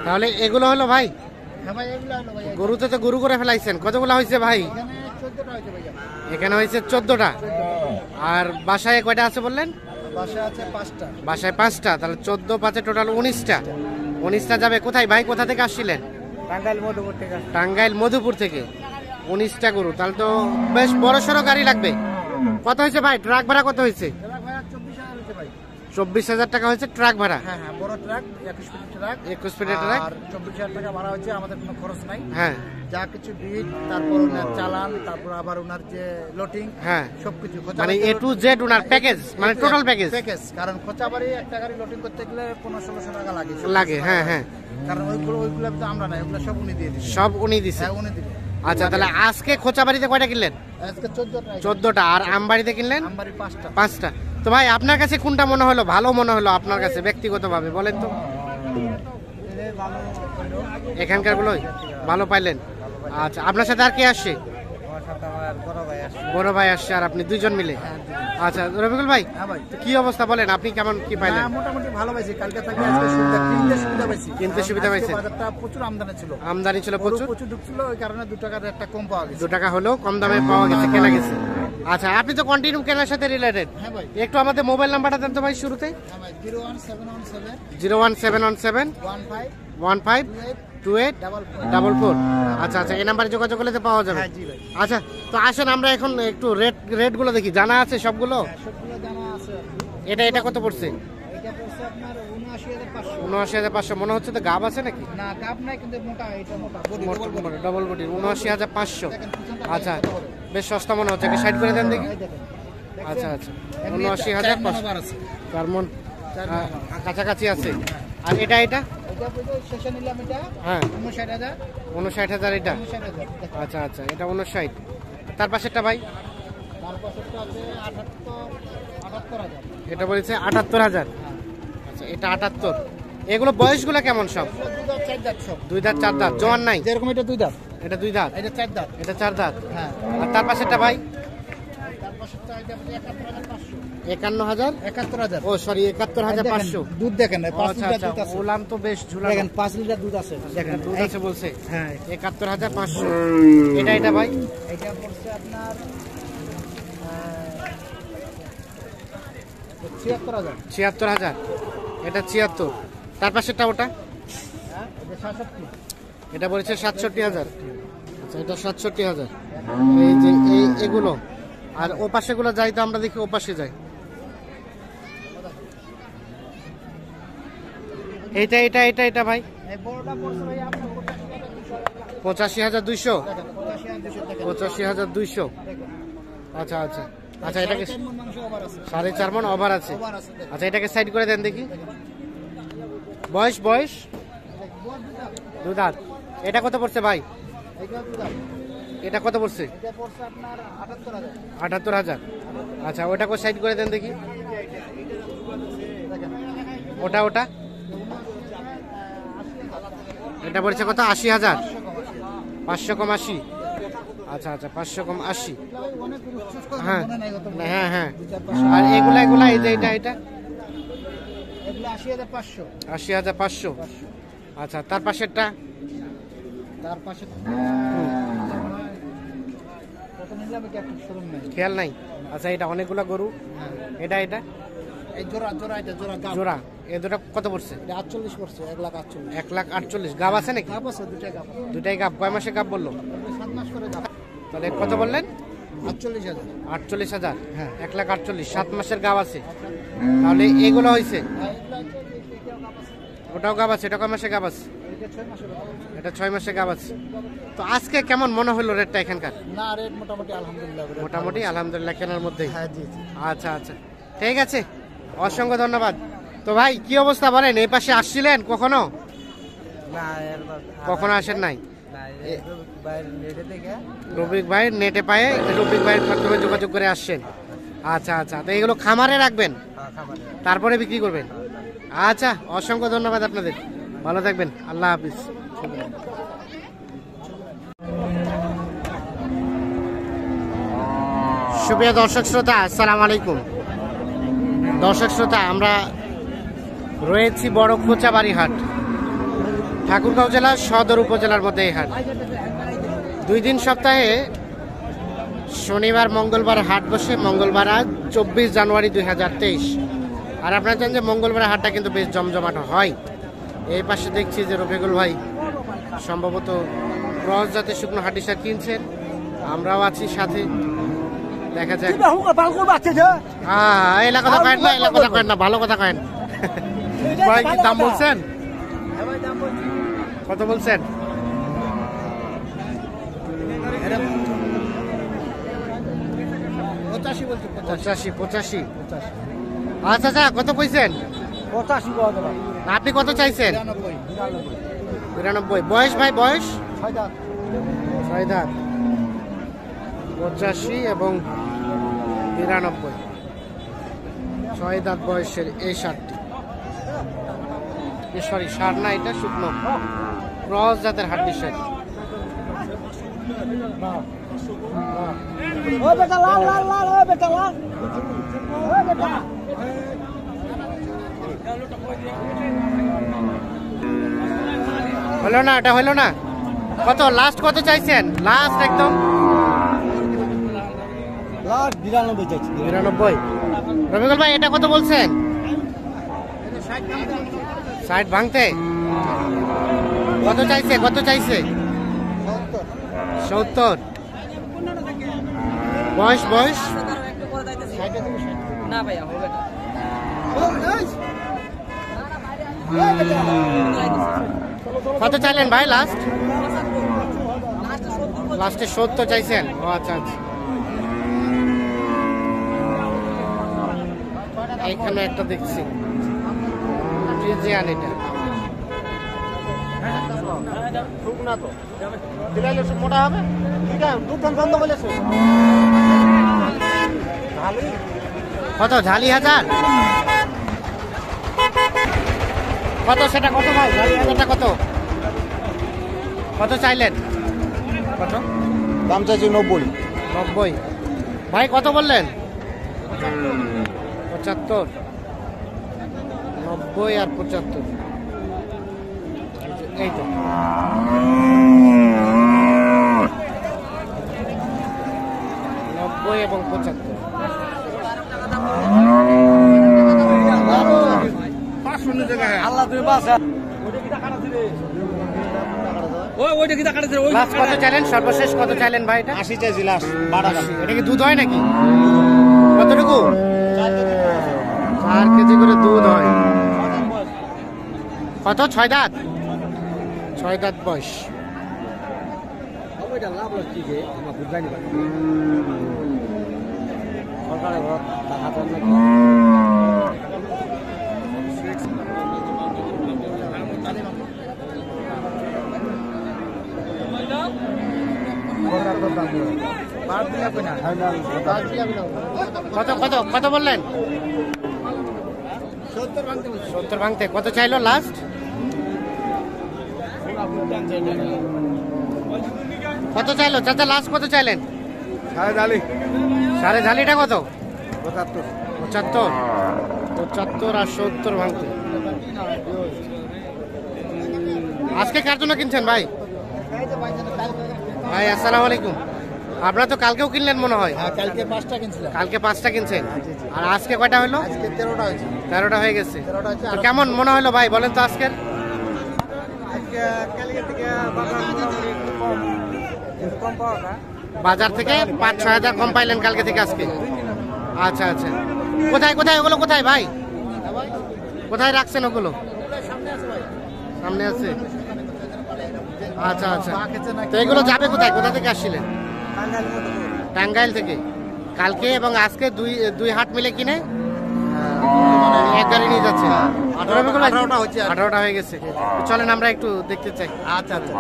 তাহলে এগুলো হলো ভাই? হ্যাঁ ভাই, এগুলো হলো ভাই। গরুতে তো গরু করে ফেলাইছেন, কতগুলো হয়েছে ভাই? এখানে 14টা হয়েছে ভাইয়া। এখানে হয়েছে 14টা। আর বাসায় কয়টা আছে বললেন? বাসায় আছে 5টা। বাসায় 5টা, তাহলে 14 5 টোটাল 19টা। 19টা যাবে কোথায় ভাই? কোথা থেকে আসছিলেন? টাঙ্গাইল মধুপুর থেকে। টাঙ্গাইল মধুপুর থেকে 19টা গরু, তাহলে তো বেশ বড় সড়ো গাড়ি লাগবে। কত হয়েছে ভাই ট্রাক ভাড়া? কত হয়েছে? 24,000 টাকা হয়েছে ট্রাক ভাড়া। হ্যাঁ হ্যাঁ, বড় ট্রাক 21 ফিটের ট্রাক। 21 ফিটের ট্রাক। আর 24,000 টাকা ভাড়া হচ্ছে, আমাদের কোনো খরচ নাই। হ্যাঁ, যা কিছু বিট, তারপর ওনার চালান, তারপর আবার ওনার যে লোডিং, হ্যাঁ সবকিছু মানে A to Z owner package, মানে টোটাল প্যাকেজ। কারণ খোঁচাবাড়ি একটা গাড়ি লোডিং করতে গেলে 1500-1600 টাকা লাগে। হ্যাঁ হ্যাঁ, কারণ ওইগুলো তো আমরা নাই, ওগুলো সব উনি দিয়ে দিচ্ছি। সব উনি দিছে। হ্যাঁ, উনি দিবে। আচ্ছা, তাহলে আজকে খোঁচাবাড়িতে কয়টা কিনলেন? আজকে 14টা। 14টা। আর আমবাড়িতে কিনলেন? আমবাড়ি 5টা। 5টা। তো ভাই আপনার কাছে কোনটা মনে হলো ভালো মনে হলো আপনার কাছে ব্যক্তিগতভাবে বলেন তো? এখানকার গুলোই ভালো পাইলেন? আচ্ছা, আপনার সাথে আর কে আসছে? বড় ভাই আসছে আর আপনি দুইজন মিলে? আচ্ছা রবিকুল ভাই, হ্যাঁ ভাই। কি অবস্থা বলেন, আপনি কেমন কি পাইলেন? মোটামুটি ভালো পাইছি, কালকে থেকে আজকে সুবিধা, সুবিধা পাইছি। কিনতে সুবিধা পাইছেন? বাজারটা প্রচুর আমদানি ছিল। আমদানি ছিল প্রচুর ঢুকছিল, ওই কারণে 2 টাকার একটা কম পাওয়া গেছে। 2 টাকা হলেও কম দামে পাওয়া গেছে, কেনা গেছে। আচ্ছা, আপনি তো কন্টিনিউ কেনার সাথে রিলেটেড। হ্যাঁ ভাই। একটু আমাদের মোবাইল নাম্বারটা দেন তো ভাই শুরুতে। হ্যাঁ ভাই, 01717 01717 15 28 44। আচ্ছা আচ্ছা, এই নাম্বারে যোগাযোগ করলে তো পাওয়া যাবে। হ্যাঁ জি ভাই। আচ্ছা, তো আসেন আমরা এখন একটু রেট গুলো দেখি। জানা আছে সবগুলো? সবগুলো জানা আছে। এটা কত পড়ছে? এটা পড়ছে আপনার 79,500। 79,500। মনে হচ্ছে তো গাব আছে নাকি? না, গাব নাই, কিন্তু মোটা, এটা মোটা ডবল বডি। 79,500। আচ্ছা, বেশ সস্তা মনে হচ্ছে। সাইড করে দেন দেখি। আচ্ছা আচ্ছা, 79,500। তার মন কাছাকাছি আছে। আর এটা এটা শেষে নিলাম, এটা হ্যাঁ 59,000। 59,000 এটা? 59,000। আচ্ছা আচ্ছা, এটা 59। তার পাশেরটা ভাই? তার পাশেরটা আছে 78,000। এটা বলেছে 78,000। আচ্ছা, এটা 78। এগুলো বয়সগুলো কেমন সব? 2 দাঁত 4 দাঁত সব। 2 দাঁত 4 দাঁত, জোয়ান নাই? যেরকম এটা 2 দাঁত, এটা 2 দাঁত, এটা 4 দাঁত। এটা 4 দাঁত। হ্যাঁ। আর তার পাশেরটা ভাই? তার পাশেরটা এটা 71,500। 51,000? 71,000। ও সরি, 71,500। দুধ দেখেন, 5 আচ্ছা লিটার আচ্ছা, দুধ আছে। ওলান তো বেশ ঝুলানো। দেখেন 5 লিটার দুধ আছে, দেখেন দুধ আছে বলছে। হ্যাঁ। 71,500। এটা ভাই? এটা পড়ছে আপনার 76,000। 76,000। এটা 76। তার পাশেরটা ওটা? হ্যাঁ, এটা 67। এটা বলেছে 67,000। আচ্ছা, এটা 67,000। এই যে এগুলো আর ও পাশেগুলো যাই তো আমরা দেখি, ও পাশে যাই। এটা ভাই? এই বড়টা পড়ছে ভাই আপনার 85,200। 85,200 টাকা। 85,200। আচ্ছা আচ্ছা আচ্ছা, এটাকে 4 মণ মাংস ওভার আছে। 4.5 মণ ওভার আছে। ওভার আছে। আচ্ছা, এটাকে সাইড করে দেন দেখি। বয়স 2 দাঁত। এটা কত পড়ছে ভাই? এটা 2 দাঁত। এটা কত পড়ছে? এটা পড়ছে আপনার 78,000। 78,000। আচ্ছা, ওটাকে সাইড করে দেন দেখি। দেখেন ওটা এটা বলছে কত? 80,000। 500 কম 80। আচ্ছা আচ্ছা, 500 কম 80। অনেক রুস্ট হ্যাঁ মনে নাই কত। হ্যাঁ হ্যাঁ। আর এগুলা এই যে এটা এগুলো 80,500। 80,500। আচ্ছা, তার পাশেরটা? তার পাশে কত নিলাম, এটা একটু শোরুম নাই, খেয়াল নাই। আচ্ছা, এটা অনেকগুলা গরু। এটা এই জোড়া এটা গাব। জোড়া। এ দুটা কত পড়ছে? এটা 48 পড়ছে, 1,48,000। 1,48,000। গাব আছে নাকি? গাব আছে, দুটাই গাব। দুটাই গাব। কয় মাসে গাব বললো? 7 মাস করে গাব। তাহলে কত বললেন? 48,000। 48,000। হ্যাঁ। 1,48,000। 7 মাসের গাব আছে। তাহলে এগুলো হয়েছে? ওটাও গাব আছে। এটা কয় মাসে গাব আছে? এটা 6 মাসের গাব। এটা 6 মাসে গাব আছে। তো আজকে কেমন মনে হলো রেটটা এখানকার? না, রেট মোটামুটি আলহামদুলিল্লাহ। মোটামুটি আলহামদুলিল্লাহ কেনার মধ্যে। হ্যাঁ জি। আচ্ছা আচ্ছা, ঠিক আছে, অসংখ্য ধন্যবাদ। তো ভাই কি অবস্থা বলেন, এই পাশে আসছিলেন কখনো? না, কখনো আসেন নাই? বাইরে নেটে দেখে রফিক ভাই নেটে পায়ে রফিক ভাইয়ের মাধ্যমে যোগাযোগ করে আসছেন। আচ্ছা আচ্ছা, তো এগুলো খামারে রাখবেন, তারপরে বিক্রি করবেন? আচ্ছা, অসংখ্য ধন্যবাদ আপনাদের, ভালো থাকবেন, আল্লাহ হাফিজ। সুপ্রিয় দর্শক শ্রোতা, আসসালামু আলাইকুম। দর্শক শ্রোতা, আমরা রয়েছি বড় খোঁচাবাড়ি হাট। ঠাকুরগাঁও জেলার সদর উপজেলার মধ্যে এই হাট। 2 দিন সপ্তাহে শনিবার মঙ্গলবার হাট বসে। মঙ্গলবার আজ 24 জানুয়ারি 2023। আর আপনারা জানেন যে মঙ্গলবার হাটটা কিন্তু বেশ জমজমাট হয়। এই পাশে দেখছি যে রফিকুল ভাই সম্ভবত ক্রস জাতের শুকনো হাড্ডি সার কিনছেন, আমরাও আছি সাথে। দেখা যাক। এলা কথা কয়েন না, এলা কথা কয়েন না, ভালো কথা কয়েন। ভাই কি দাম বলছেন? কত বলছেন? 85। আচ্ছা আচ্ছা, কত কইছেন? 85। আপনি কত চাইছেন? 92। বয়স ভাই, বয়স 6 দাঁত। 6 দাঁত। 85 এবং 92। 6 দাঁত বয়সের এই সারটি। সরি, সার না, এটা শুকনো ক্রস জাতের হাড্ডি সার। হলো না, এটা হলো না। কত লাস্ট কত চাইছেন? লাস্ট একদম 92 চাইছি। 92। রবিকুল ভাই এটা কত বলছেন? 60 ভাঙতে। কত চাইছে? কত চাইছে? 70। বয়স বয়স না ভাইয়া হবে না। কত চাইলেন ভাই লাস্ট? লাস্টে 70 চাইছেন। ও আচ্ছা আচ্ছা। এইখানে একটা দেখছি ফ্রিজিয়ান, এটা শুকনা তো দিলাইলে মোটা হবে। কত ঝালি হাজার? কত সেটা কত ভাই? ঝালি হাজারটা কত? কত চাইলেন? কত দাম চাইছি 90। 90। ভাই কত বললেন? 75। 90 আর 75। এই তো 90 এবং 75। আল্লাহ তুমি বাসা। ওইটা কি টাকা দিছে? ওই লাস্ট কত চাইলেন? সর্বশেষ কত চাইলেন ভাই? এটা 80 চাইছি লাস্ট। 82। এটা কি দুধ হয় নাকি? কতটুকু? 4 কেজি করে দুধ হয়। কত? 6 দাঁত। 6 দাঁত বয়স। ওইটা লাভ লাগছে যে আমরা বুঝাইনি পারি। সরকারের ঘর টাকা তো নাকি। কত কত কত বললেন? 70 ভাঙতে। কত চাইলো লাস্ট? কত চাইলো চাচা? লাস্ট কত চাইলেন? সাড়ে ঝালিটা কত? 75। 75 আর 70 ভাঙতে। আজকে কার জন্য কিনছেন ভাই? ভাই আসসালামু আলাইকুম। আপনারা তো কালকেও কিনলেন মনে হয়। হ্যাঁ, কালকে 5টা কিনছিলাম। কালকে 5টা কিনছেন। আর আজকে কয়টা হলো? আজকে 13টা হয়েছে। 13টা হয়ে গেছে। 13টা হয়েছে। তো কেমন মনে হলো ভাই বলেন তো আজকের? আজকে কালকে থেকে বাজার মোটামুটি একটু কম, কিন্তু কম পাওয়া যায়। বাজার থেকে 5-6 হাজার কম পাইলেন কালকে থেকে আজকে। আচ্ছা আচ্ছা। কোথায় কোথায় ওগুলো? কোথায় ভাই? কোথায় রাখছেন ওগুলো? সামনে আছে। আচ্ছা আচ্ছা। তো এগুলো যাবে কোথায়? কোথা থেকে আসছিলেন? টাঙ্গাইল থেকে। কালকে এবং আজকে দুই হাট মিলে কিনে এক গাড়ি নিয়ে যাচ্ছে। 18টা হয়ে গেছে। চলেন আমরা একটু দেখতে চাই। আচ্ছা আচ্ছা।